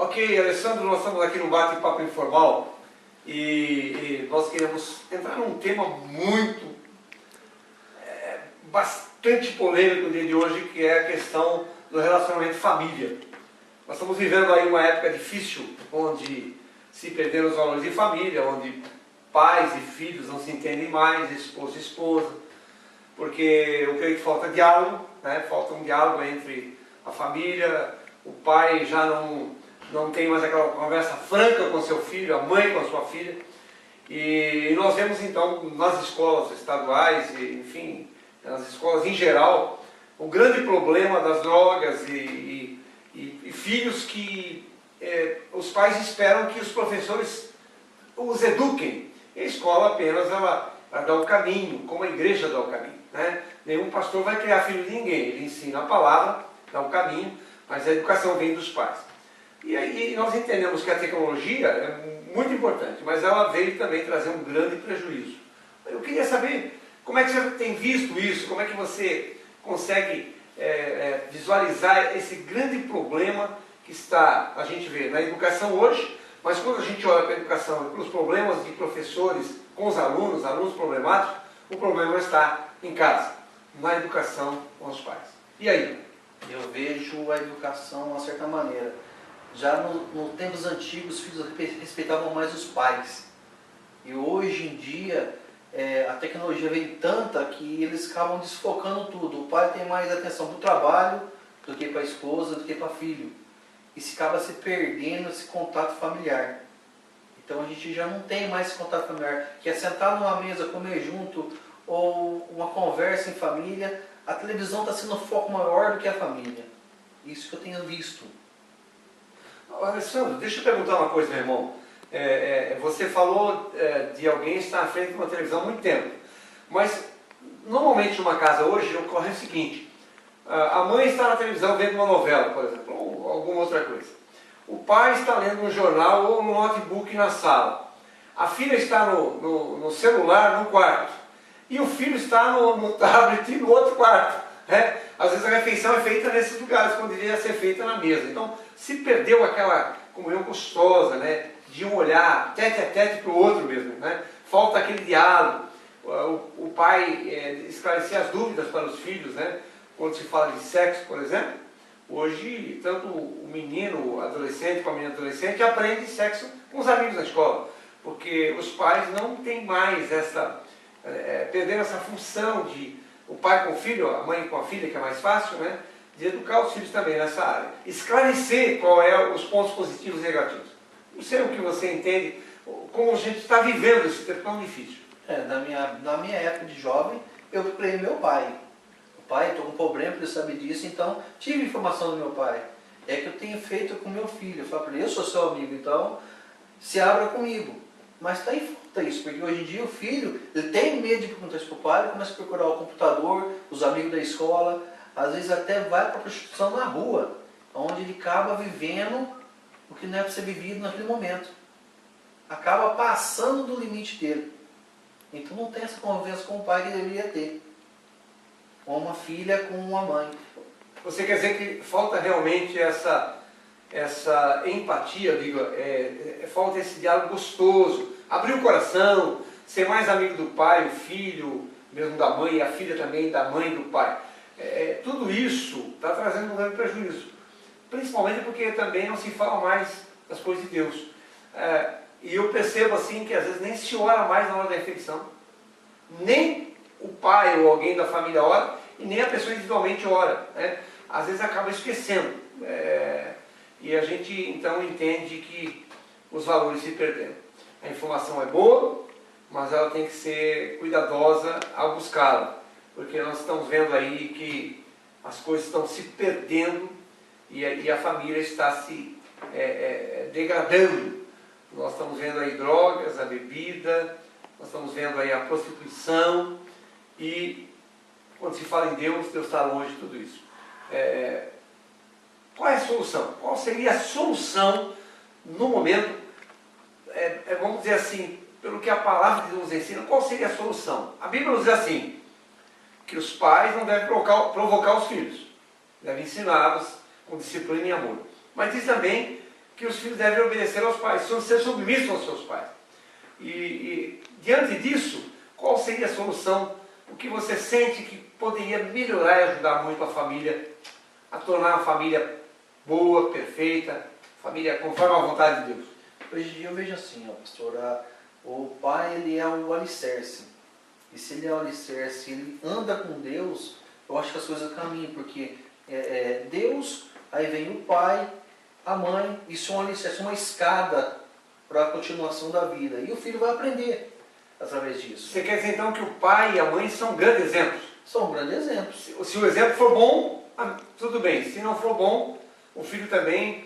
Ok, Alessandro, nós estamos aqui no bate-papo informal e nós queremos entrar num tema bastante polêmico no dia de hoje, que é a questão do relacionamento família. Nós estamos vivendo aí uma época difícil, onde se perderam os valores de família, onde pais e filhos não se entendem mais, esposo e esposa, porque eu creio que falta diálogo, né? Falta um diálogo entre a família, o pai já não tem mais aquela conversa franca com seu filho, a mãe com a sua filha. E nós vemos então nas escolas estaduais, enfim, nas escolas em geral, o grande problema das drogas e filhos que os pais esperam que os professores os eduquem. E a escola apenas ela dá o caminho, como a igreja dá o caminho, né? Nenhum pastor vai criar filho de ninguém, ele ensina a palavra, dá o caminho, mas a educação vem dos pais. E aí nós entendemos que a tecnologia é muito importante, mas ela veio também trazer um grande prejuízo. Eu queria saber como é que você tem visto isso, como é que você consegue visualizar esse grande problema que a gente vê na educação hoje, mas quando a gente olha para a educação e para os problemas de professores com os alunos problemáticos, o problema está em casa, na educação com os pais. E aí? Eu vejo a educação de uma certa maneira. Já nos tempos antigos, os filhos respeitavam mais os pais. E hoje em dia, a tecnologia vem tanta que eles acabam desfocando tudo. O pai tem mais atenção para o trabalho do que para a esposa, do que para filho. E se acaba se perdendo esse contato familiar. Então a gente já não tem mais esse contato familiar, que é sentar numa mesa, comer junto, ou uma conversa em família. A televisão está sendo um foco maior do que a família. Isso que eu tenho visto. Alessandro, deixa eu perguntar uma coisa, meu irmão. Você falou de alguém estar à frente de uma televisão há muito tempo. Mas, normalmente numa casa hoje, ocorre o seguinte. A mãe está na televisão vendo uma novela, por exemplo, ou alguma outra coisa. O pai está lendo um jornal ou no notebook na sala. A filha está no celular no quarto. E o filho está no tablet no outro quarto. Né? Às vezes a refeição é feita nesses lugares, quando deveria ser feita na mesa. Então, se perdeu aquela comunhão gostosa, né? De um olhar tete a tete para o outro mesmo. Né? Falta aquele diálogo. O pai esclarecer as dúvidas para os filhos, né? Quando se fala de sexo, por exemplo. Hoje, tanto o menino, o adolescente, com a menina adolescente, aprende sexo com os amigos na escola. Porque os pais não têm mais perderam essa função de o pai com o filho, a mãe com a filha, que é mais fácil, né? De educar os filhos também nessa área. Esclarecer qual é os pontos positivos e negativos. Não sei o que você entende, como a gente está vivendo esse tempo tão difícil. Na minha época de jovem, eu procurei meu pai. O pai, estou com um problema, ele sabe disso, então tive informação do meu pai. É que eu tenho feito com meu filho. Eu falo para ele, eu sou seu amigo, então se abra comigo. Mas está em falta isso, porque hoje em dia o filho ele tem medo de perguntar isso para o pai, ele começa a procurar o computador, os amigos da escola, às vezes até vai para a prostituição na rua, onde ele acaba vivendo o que não é para ser vivido naquele momento. Acaba passando do limite dele. Então não tem essa convivência com o pai que deveria ter. Com uma filha, com uma mãe. Você quer dizer que falta realmente essa empatia, digo, falta esse diálogo gostoso, abrir o coração, ser mais amigo do pai, o filho, mesmo da mãe, e a filha também da mãe e do pai. Tudo isso está trazendo um grande prejuízo, principalmente porque também não se fala mais das coisas de Deus. E eu percebo assim que às vezes nem se ora mais na hora da refeição, nem o pai ou alguém da família ora, e nem a pessoa individualmente ora, né? Às vezes acaba esquecendo. E a gente então entende que os valores se perderam. A informação é boa, mas ela tem que ser cuidadosa ao buscá-la, porque nós estamos vendo aí que as coisas estão se perdendo e a família está se degradando. Nós estamos vendo aí drogas, a bebida, nós estamos vendo aí a prostituição e quando se fala em Deus, Deus está longe de tudo isso. Qual é a solução? Qual seria a solução no momento, vamos dizer assim, pelo que a palavra de Deus nos ensina, qual seria a solução? A Bíblia nos diz assim, que os pais não devem provocar os filhos, devem ensiná-los com disciplina e amor. Mas diz também que os filhos devem obedecer aos pais, ser submissos aos seus pais. E diante disso, qual seria a solução? O que você sente que poderia melhorar e ajudar muito a família, a tornar a família boa, perfeita, família conforme a vontade de Deus? Hoje em dia eu vejo assim, ó, pastor, o pai ele é o alicerce. E se ele é o alicerce, ele anda com Deus, eu acho que as coisas caminham, porque Deus, aí vem o pai, a mãe, isso é um alicerce, uma escada para a continuação da vida. E o filho vai aprender através disso. Você quer dizer então que o pai e a mãe são grandes exemplos? São grandes exemplos. Se o exemplo for bom, tudo bem. Se não for bom, o filho também,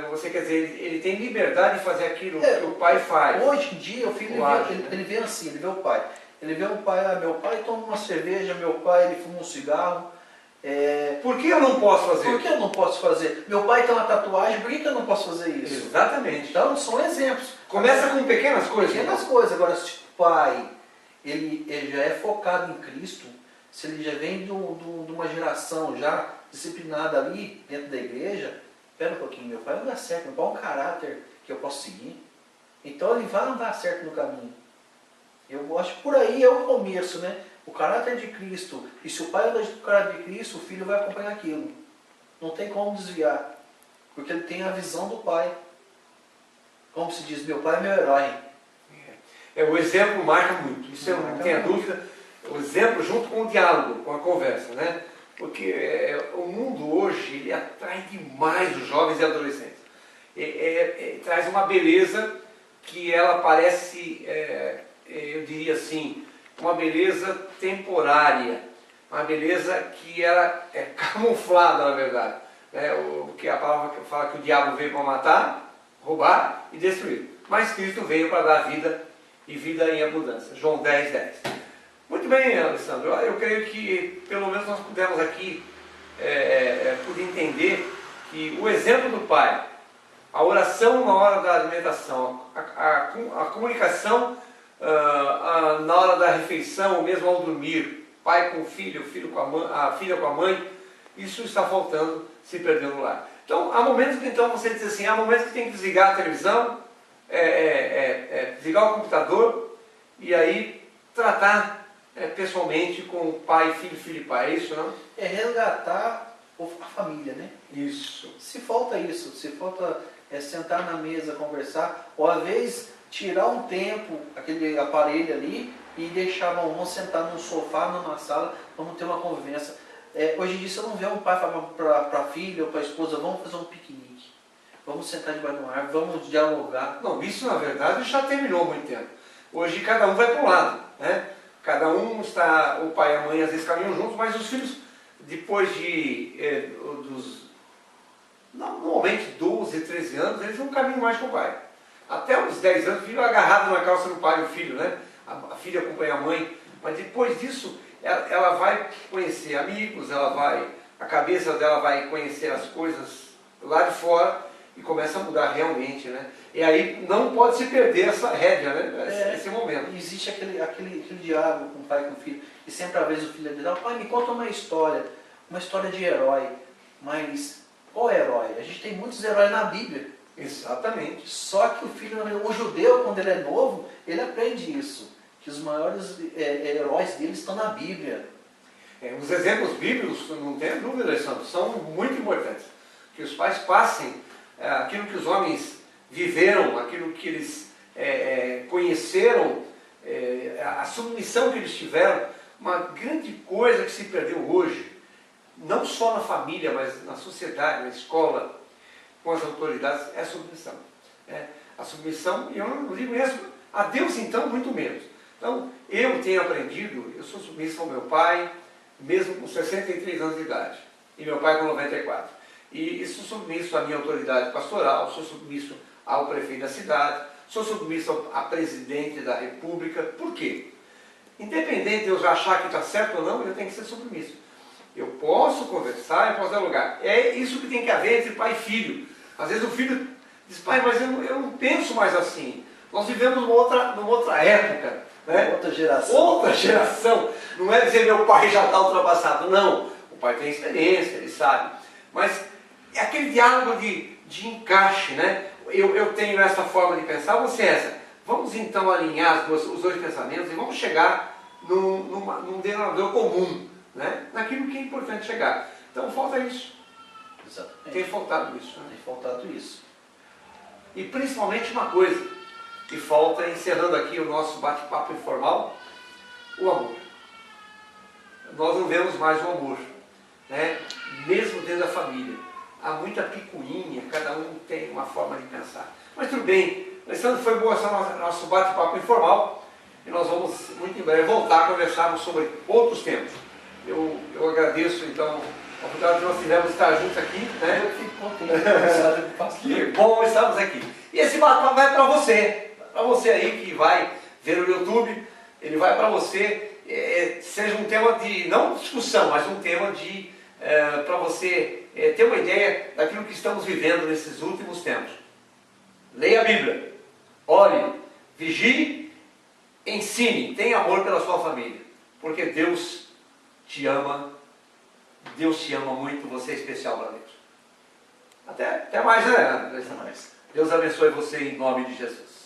você quer dizer, ele tem liberdade de fazer aquilo que o pai faz. Hoje em dia o filho ele vê assim, ele vê o pai. Ele vê o pai, meu pai toma uma cerveja, meu pai ele fuma um cigarro. Por que eu não posso fazer? Por que eu não posso fazer? Meu pai tem uma tatuagem, por que eu não posso fazer isso? Exatamente. Então são exemplos. Começa com pequenas coisas. Pequenas coisas. Agora, se o pai ele já é focado em Cristo, se ele já vem de uma geração já disciplinada ali dentro da igreja, espera um pouquinho, meu pai não dá certo, meu pai é um caráter que eu posso seguir. Então ele vai andar certo no caminho. Eu acho que por aí é o começo, né? O caráter de Cristo. E se o pai anda com o caráter de Cristo, o filho vai acompanhar aquilo. Não tem como desviar. Porque ele tem a visão do pai. Como se diz, meu pai é meu herói. O exemplo marca muito. Isso eu não tenho dúvida. O exemplo junto com o diálogo, com a conversa, né? Porque o mundo hoje, ele atrai demais os jovens e adolescentes. Traz uma beleza que ela parece, eu diria assim, uma beleza temporária, uma beleza que ela é camuflada, na verdade. Que a palavra fala que o diabo veio para matar, roubar e destruir. Mas Cristo veio para dar vida e vida em abundância. João 10, 10. Muito bem, Alessandro. Eu creio que pelo menos nós pudemos aqui poder entender que o exemplo do pai, a oração na hora da alimentação, a comunicação na hora da refeição, ou mesmo ao dormir, pai com o filho com a mãe, a filha com a mãe, isso está faltando, se perdendo no lar. Então, há momentos que então você diz assim, há momentos que tem que desligar a televisão, desligar o computador e aí tratar pessoalmente com pai, filho e pai, é isso, não? É resgatar a família, né? Isso. Se falta isso, se falta sentar na mesa, conversar, ou às vezes tirar um tempo, aquele aparelho ali, e deixar, vamos sentar num sofá, numa sala, vamos ter uma convivência. Hoje em dia você não vê um pai falar para a filha ou para a esposa, vamos fazer um piquenique, vamos sentar debaixo de uma árvore, vamos dialogar. Não, isso na verdade já terminou há muito tempo. Hoje cada um vai para um lado, né? Cada um está, o pai e a mãe às vezes caminham juntos, mas os filhos, depois normalmente 12, 13 anos, eles não caminham mais com o pai. Até os 10 anos, o filho agarrado na calça do pai e o filho, né? A filha acompanha a mãe, mas depois disso, ela vai conhecer amigos, a cabeça dela vai conhecer as coisas lá de fora e começa a mudar realmente, né? E aí não pode se perder essa rédea, né? Esse momento. Existe aquele diálogo com o pai e com o filho, e sempre às vezes o filho diz, pai, me conta uma história de herói, mas qual herói? A gente tem muitos heróis na Bíblia. Exatamente. Só que o judeu, quando ele é novo, ele aprende isso, que os maiores heróis dele estão na Bíblia. Os exemplos bíblicos, não tenha dúvida, Alessandro, são muito importantes. Que os pais passem aquilo que os homens viveram, aquilo que eles conheceram, a submissão que eles tiveram. Uma grande coisa que se perdeu hoje, não só na família, mas na sociedade, na escola, com as autoridades, é a submissão. A submissão, e eu não digo mesmo, a Deus então, muito menos. Então, eu tenho aprendido, eu sou submisso ao meu pai, mesmo com 63 anos de idade, e meu pai com 94. E sou submisso à minha autoridade pastoral, sou submisso ao prefeito da cidade, sou submisso a presidente da república. Por quê? Independente de eu já achar que está certo ou não, eu tenho que ser submisso. Eu posso conversar, eu posso dialogar. É isso que tem que haver entre pai e filho. Às vezes o filho diz, pai, mas eu não penso mais assim. Nós vivemos numa outra época. Né? Outra geração. Outra geração. Não é dizer meu pai já está ultrapassado. Não. O pai tem experiência, ele sabe. Mas é aquele diálogo de de encaixe, né? Eu tenho essa forma de pensar, você essa. Vamos então alinhar os dois pensamentos e vamos chegar num denominador comum, né? Naquilo que é importante chegar. Então falta isso. Exatamente. Tem faltado isso. Né? Tem faltado isso. E principalmente uma coisa que falta, encerrando aqui o nosso bate-papo informal, o amor. Nós não vemos mais o amor, né? Mesmo dentro da família. Há muita picuinha, cada um tem uma forma de pensar. Mas tudo bem, Alessandro, foi bom esse nosso bate-papo informal e nós vamos muito em breve voltar a conversarmos sobre outros temas. Eu agradeço então a oportunidade que nós tivemos de estar juntos aqui, né? Eu fico contente de conversar com o pastor. Que bom estarmos aqui. E esse bate-papo vai para você aí que vai ver o YouTube, ele vai para você, seja um tema de, não discussão, mas um tema de, para você ter uma ideia daquilo que estamos vivendo nesses últimos tempos. Leia a Bíblia, ore, vigie, ensine, tenha amor pela sua família, porque Deus te ama muito, você é especial para Deus. Até mais, né? Até mais. Deus abençoe você em nome de Jesus.